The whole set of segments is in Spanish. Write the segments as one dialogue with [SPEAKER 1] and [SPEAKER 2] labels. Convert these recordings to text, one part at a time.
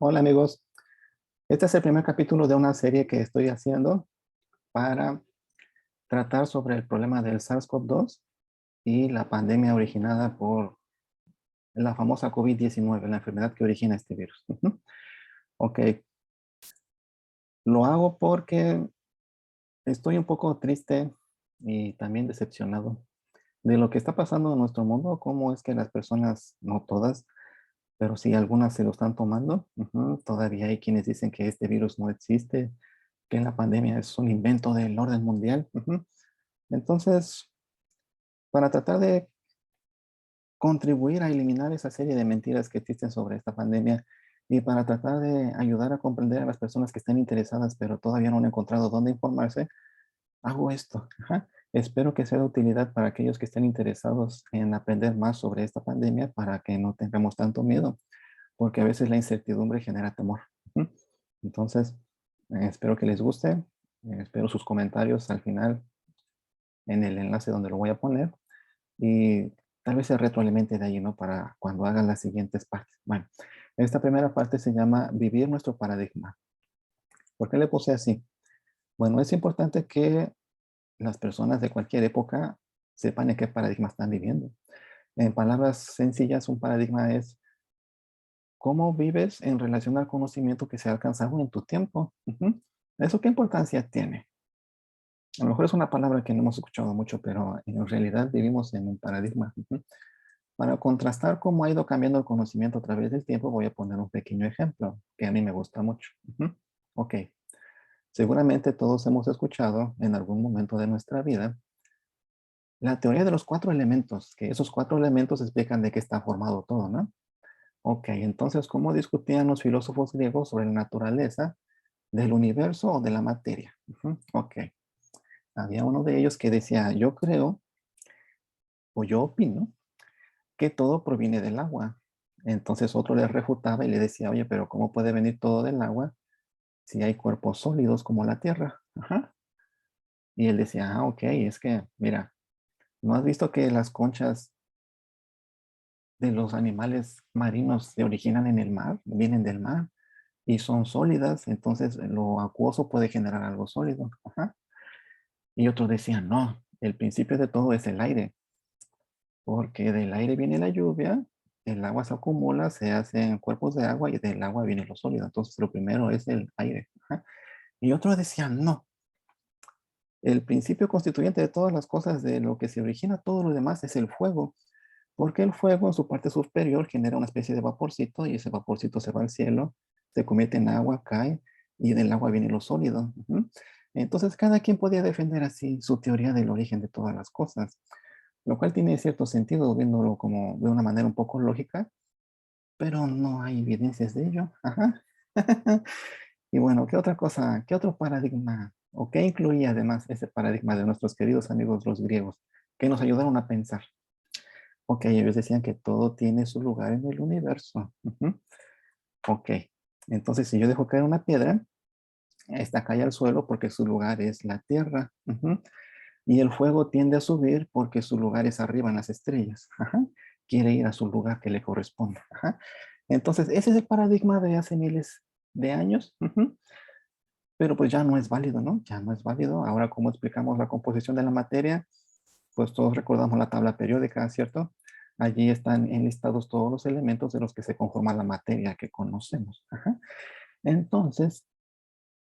[SPEAKER 1] Hola amigos, este es el primer capítulo de una serie que estoy haciendo para tratar sobre el problema del SARS-CoV-2 y la pandemia originada por la famosa COVID-19, la enfermedad que origina este virus. Ok, lo hago porque estoy un poco triste y también decepcionado de lo que está pasando en nuestro mundo, cómo es que las personas, no todas, pero sí algunas se lo están tomando. Todavía hay quienes dicen que este virus no existe, que la pandemia es un invento del orden mundial. Entonces, para tratar de contribuir a eliminar esa serie de mentiras que existen sobre esta pandemia y para tratar de ayudar a comprender a las personas que estén interesadas, pero todavía no han encontrado dónde informarse, hago esto. Espero que sea de utilidad para aquellos que estén interesados en aprender más sobre esta pandemia para que no tengamos tanto miedo, porque a veces la incertidumbre genera temor. Entonces, espero que les guste, espero sus comentarios al final en el enlace donde lo voy a poner y tal vez se retroalimente de ahí, ¿no? Para cuando hagan las siguientes partes. Bueno, esta primera parte se llama Vivir nuestro paradigma. ¿Por qué le puse así? Bueno, es importante que las personas de cualquier época sepan en qué paradigma están viviendo. En palabras sencillas, un paradigma es cómo vives en relación al conocimiento que se ha alcanzado en tu tiempo. ¿Eso qué importancia tiene? A lo mejor es una palabra que no hemos escuchado mucho, pero en realidad vivimos en un paradigma. Para contrastar cómo ha ido cambiando el conocimiento a través del tiempo, voy a poner un pequeño ejemplo que a mí me gusta mucho. Ok, seguramente todos hemos escuchado en algún momento de nuestra vida la teoría de los cuatro elementos, que esos cuatro elementos explican de qué está formado todo, ¿no? Ok, entonces, ¿cómo discutían los filósofos griegos sobre la naturaleza del universo o de la materia? Ok, había uno de ellos que decía, yo creo o yo opino que todo proviene del agua. Entonces otro le refutaba y le decía, oye, pero ¿cómo puede venir todo del agua si hay cuerpos sólidos como la Tierra? Y él decía, ok, es que, mira, ¿no has visto que las conchas de los animales marinos se originan en el mar, vienen del mar y son sólidas? Entonces lo acuoso puede generar algo sólido. Y otros decían, no, el principio de todo es el aire, porque del aire viene la lluvia, el agua se acumula, se hacen cuerpos de agua y del agua viene lo sólido. Entonces lo primero es el aire. Y otros decían, no, el principio constituyente de todas las cosas, de lo que se origina todo lo demás, es el fuego, porque el fuego en su parte superior genera una especie de vaporcito y ese vaporcito se va al cielo, se convierte en agua, cae y del agua viene lo sólido. Entonces cada quien podía defender así su teoría del origen de todas las cosas, lo cual tiene cierto sentido viéndolo como de una manera un poco lógica, pero no hay evidencias de ello. Y bueno, ¿qué otra cosa, qué otro paradigma, o qué incluía además ese paradigma de nuestros queridos amigos los griegos, que nos ayudaron a pensar? Ok, ellos decían que todo tiene su lugar en el universo. Ok, entonces si yo dejo caer una piedra, esta cae al suelo porque su lugar es la tierra. Y el fuego tiende a subir porque su lugar es arriba en las estrellas. Quiere ir a su lugar que le corresponde. Entonces, ese es el paradigma de hace miles de años. Pero pues ya no es válido, ¿no? Ya no es válido. Ahora, ¿cómo explicamos la composición de la materia? Pues todos recordamos la tabla periódica, ¿cierto? Allí están enlistados todos los elementos de los que se conforma la materia que conocemos. Entonces,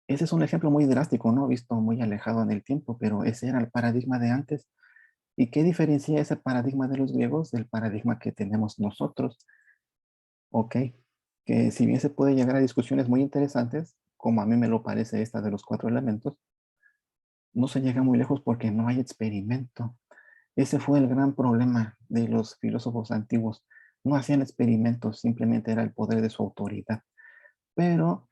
[SPEAKER 1] ese es un ejemplo muy drástico, ¿no? Visto muy alejado en el tiempo, pero ese era el paradigma de antes. ¿Y qué diferencia ese paradigma de los griegos del paradigma que tenemos nosotros? Ok, que si bien se puede llegar a discusiones muy interesantes, como a mí me lo parece esta de los cuatro elementos, no se llega muy lejos porque no hay experimento. Ese fue el gran problema de los filósofos antiguos. No hacían experimentos, simplemente era el poder de su autoridad. Pero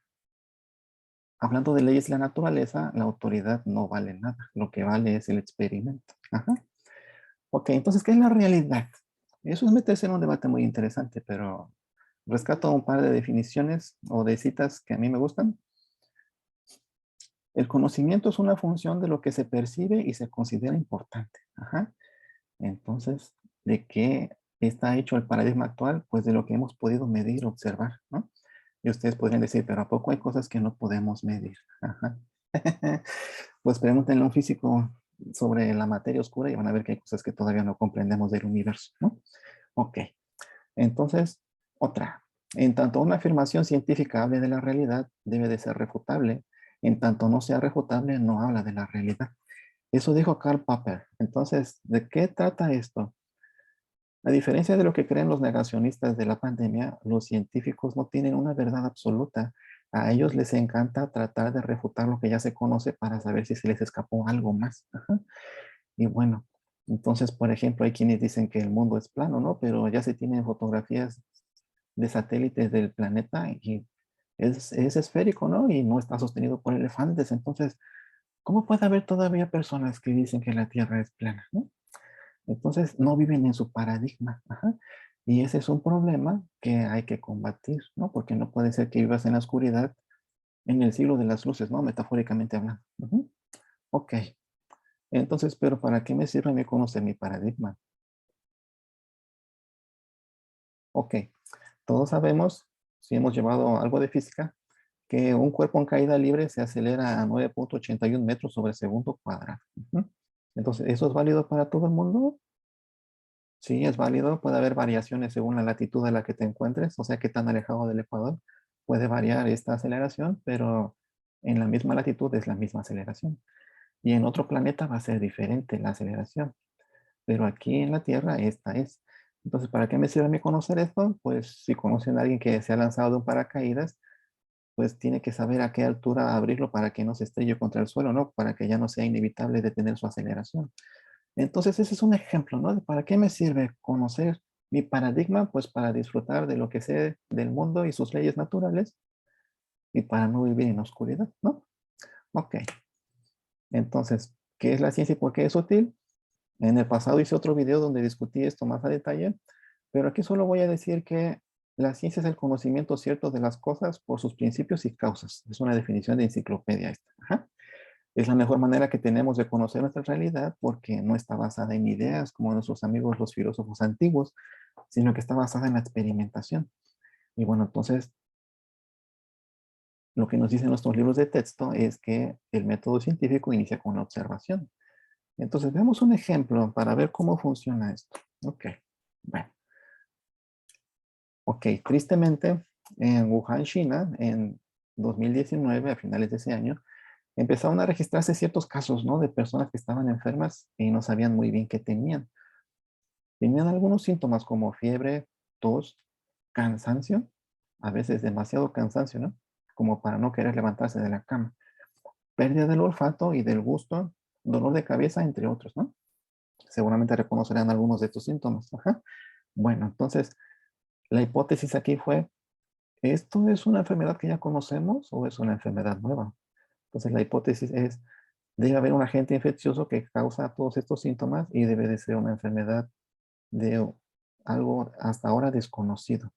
[SPEAKER 1] hablando de leyes de la naturaleza, la autoridad no vale nada. Lo que vale es el experimento. Ok, entonces, ¿qué es la realidad? Eso es meterse en un debate muy interesante, pero rescato un par de definiciones o de citas que a mí me gustan. El conocimiento es una función de lo que se percibe y se considera importante. Entonces, ¿de qué está hecho el paradigma actual? Pues de lo que hemos podido medir, observar, ¿no? Y ustedes podrían decir, pero ¿a poco hay cosas que no podemos medir? Ajá. Pues pregúntenle a un físico sobre la materia oscura y van a ver que hay cosas que todavía no comprendemos del universo, ¿no? Ok, entonces, otra. En tanto una afirmación científica hable de la realidad, debe de ser refutable. En tanto no sea refutable, no habla de la realidad. Eso dijo Karl Popper. Entonces, ¿de qué trata esto? A diferencia de lo que creen los negacionistas de la pandemia, los científicos no tienen una verdad absoluta. A ellos les encanta tratar de refutar lo que ya se conoce para saber si se les escapó algo más. Ajá. Y bueno, entonces, por ejemplo, hay quienes dicen que el mundo es plano, ¿no? Pero ya se tienen fotografías de satélites del planeta y es esférico, ¿no? Y no está sostenido por elefantes. Entonces, ¿cómo puede haber todavía personas que dicen que la Tierra es plana, ¿no? Entonces, no viven en su paradigma. Ajá. Y ese es un problema que hay que combatir, ¿no? Porque no puede ser que vivas en la oscuridad en el siglo de las luces, ¿no? Metafóricamente hablando. Ujú. Ok. Entonces, ¿pero para qué me sirve a mí conocer mi paradigma? Ok. Todos sabemos, si hemos llevado algo de física, que un cuerpo en caída libre se acelera a 9.81 metros sobre segundo cuadrado. Ujú. Entonces, ¿eso es válido para todo el mundo? Sí, es válido. Puede haber variaciones según la latitud a la que te encuentres, o sea, qué tan alejado del ecuador puede variar esta aceleración, pero en la misma latitud es la misma aceleración. Y en otro planeta va a ser diferente la aceleración, pero aquí en la Tierra esta es. Entonces, ¿para qué me sirve a mí conocer esto? Pues si conocen a alguien que se ha lanzado de un paracaídas, pues tiene que saber a qué altura abrirlo para que no se estrelle contra el suelo, ¿no? Para que ya no sea inevitable detener su aceleración. Entonces, ese es un ejemplo, ¿no? De ¿para qué me sirve conocer mi paradigma? Pues para disfrutar de lo que sé del mundo y sus leyes naturales y para no vivir en oscuridad, ¿no? Ok. Entonces, ¿qué es la ciencia y por qué es útil? En el pasado hice otro video donde discutí esto más a detalle, pero aquí solo voy a decir que la ciencia es el conocimiento cierto de las cosas por sus principios y causas. Es una definición de enciclopedia esta. Ajá. Es la mejor manera que tenemos de conocer nuestra realidad porque no está basada en ideas como nuestros amigos los filósofos antiguos, sino que está basada en la experimentación. Y bueno, entonces lo que nos dicen nuestros libros de texto es que el método científico inicia con la observación. Entonces veamos un ejemplo para ver cómo funciona esto. Ok, bueno, ok, tristemente en Wuhan, China, en 2019, a finales de ese año, empezaron a registrarse ciertos casos, ¿no? De personas que estaban enfermas y no sabían muy bien qué tenían. Tenían algunos síntomas como fiebre, tos, cansancio, a veces demasiado cansancio, ¿no? Como para no querer levantarse de la cama. Pérdida del olfato y del gusto, dolor de cabeza, entre otros, ¿no? Seguramente reconocerán algunos de estos síntomas. Ajá. Bueno, entonces, la hipótesis aquí fue, ¿esto es una enfermedad que ya conocemos o es una enfermedad nueva? Entonces, la hipótesis es, debe haber un agente infeccioso que causa todos estos síntomas y debe de ser una enfermedad de algo hasta ahora desconocido.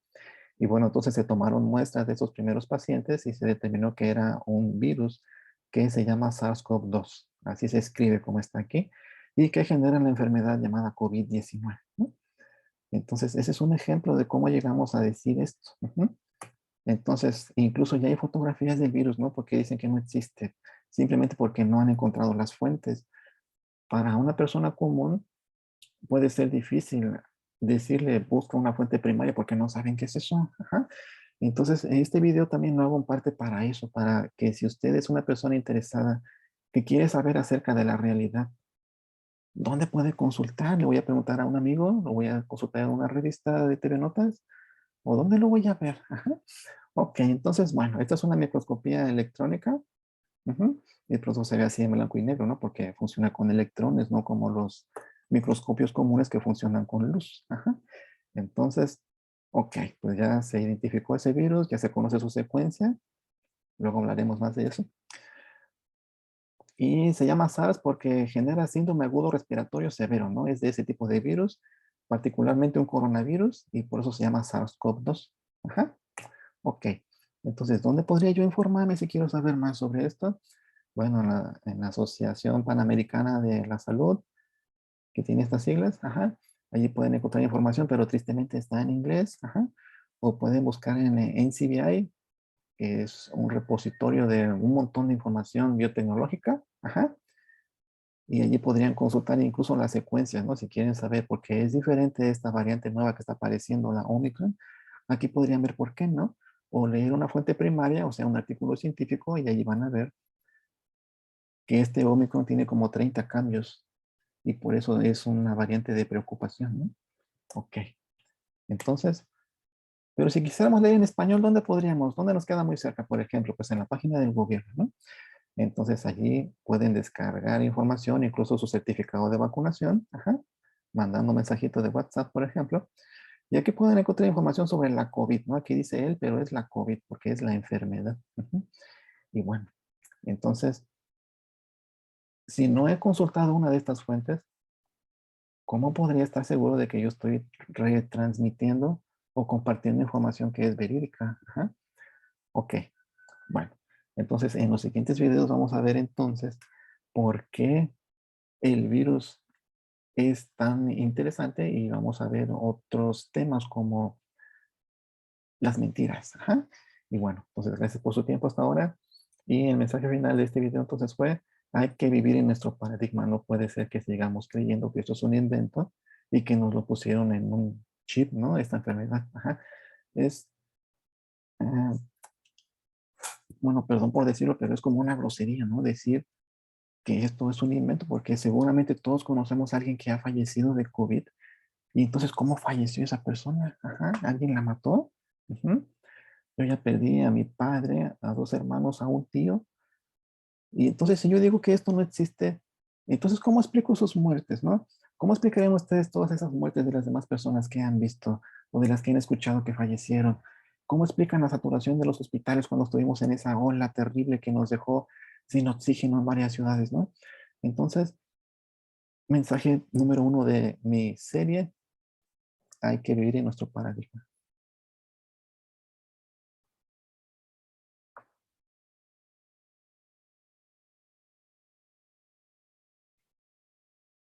[SPEAKER 1] Y bueno, entonces se tomaron muestras de esos primeros pacientes y se determinó que era un virus que se llama SARS-CoV-2, así se escribe como está aquí, y que genera la enfermedad llamada COVID-19, ¿no? Entonces, ese es un ejemplo de cómo llegamos a decir esto. Ujú. Entonces, incluso ya hay fotografías del virus, ¿no? Porque dicen que no existe, simplemente porque no han encontrado las fuentes. Para una persona común, puede ser difícil decirle busca una fuente primaria porque no saben qué es eso. Ajá. Entonces, en este video también lo hago en parte para eso, para que si usted es una persona interesada que quiere saber acerca de la realidad, ¿dónde puede consultar? Le voy a preguntar a un amigo, lo voy a consultar en una revista de TV Notas, o dónde lo voy a ver. Ajá. Ok, entonces, bueno, esta es una microscopía electrónica. Ujú. Y el proceso se ve así en blanco y negro, ¿no? Porque funciona con electrones, no como los microscopios comunes que funcionan con luz. Ajá. Entonces, ok, pues ya se identificó ese virus, ya se conoce su secuencia, luego hablaremos más de eso. Y se llama SARS porque genera síndrome agudo respiratorio severo, ¿no? Es de ese tipo de virus, particularmente un coronavirus, y por eso se llama SARS-CoV-2. Ajá, ok. Entonces, ¿dónde podría yo informarme si quiero saber más sobre esto? Bueno, en la Asociación Panamericana de la Salud, que tiene estas siglas, ajá, allí pueden encontrar información, pero tristemente está en inglés, ajá, o pueden buscar en NCBI, es un repositorio de un montón de información biotecnológica. Ajá. Y allí podrían consultar incluso las secuencias, ¿no? Si quieren saber por qué es diferente esta variante nueva que está apareciendo, la Omicron. Aquí podrían ver por qué, ¿no? O leer una fuente primaria, o sea, un artículo científico, y allí van a ver que este Omicron tiene como 30 cambios y por eso es una variante de preocupación, ¿no? Ok. Entonces, pero si quisiéramos leer en español, ¿dónde podríamos? ¿Dónde nos queda muy cerca? Por ejemplo, pues en la página del gobierno, ¿no? Entonces allí pueden descargar información, incluso su certificado de vacunación, ajá, mandando mensajitos de WhatsApp, por ejemplo. Y aquí pueden encontrar información sobre la COVID, ¿no? Aquí dice él, pero es la COVID porque es la enfermedad. Ujú. Y bueno, entonces, si no he consultado una de estas fuentes, ¿cómo podría estar seguro de que yo estoy retransmitiendo o compartiendo información que es verídica? Ajá. Ok, bueno. Entonces, en los siguientes videos vamos a ver entonces por qué el virus es tan interesante y vamos a ver otros temas como las mentiras. Ajá. Y bueno, entonces gracias por su tiempo hasta ahora. Y el mensaje final de este video entonces fue, hay que vivir en nuestro paradigma. No puede ser que sigamos creyendo que esto es un invento y que nos lo pusieron en un chip, ¿no? Esta enfermedad. Ajá. Es, ah, bueno, perdón por decirlo, pero es como una grosería, ¿no? Decir que esto es un invento, porque seguramente todos conocemos a alguien que ha fallecido de COVID. Y entonces, ¿cómo falleció esa persona? Ajá, ¿alguien la mató? Ujú. Yo ya perdí a mi padre, a dos hermanos, a un tío. Y entonces, si yo digo que esto no existe, entonces, ¿cómo explico sus muertes, no? ¿Cómo explicarían ustedes todas esas muertes de las demás personas que han visto o de las que han escuchado que fallecieron? ¿Cómo explican la saturación de los hospitales cuando estuvimos en esa ola terrible que nos dejó sin oxígeno en varias ciudades, no? Entonces, mensaje número 1 de mi serie, hay que vivir en nuestro paradigma.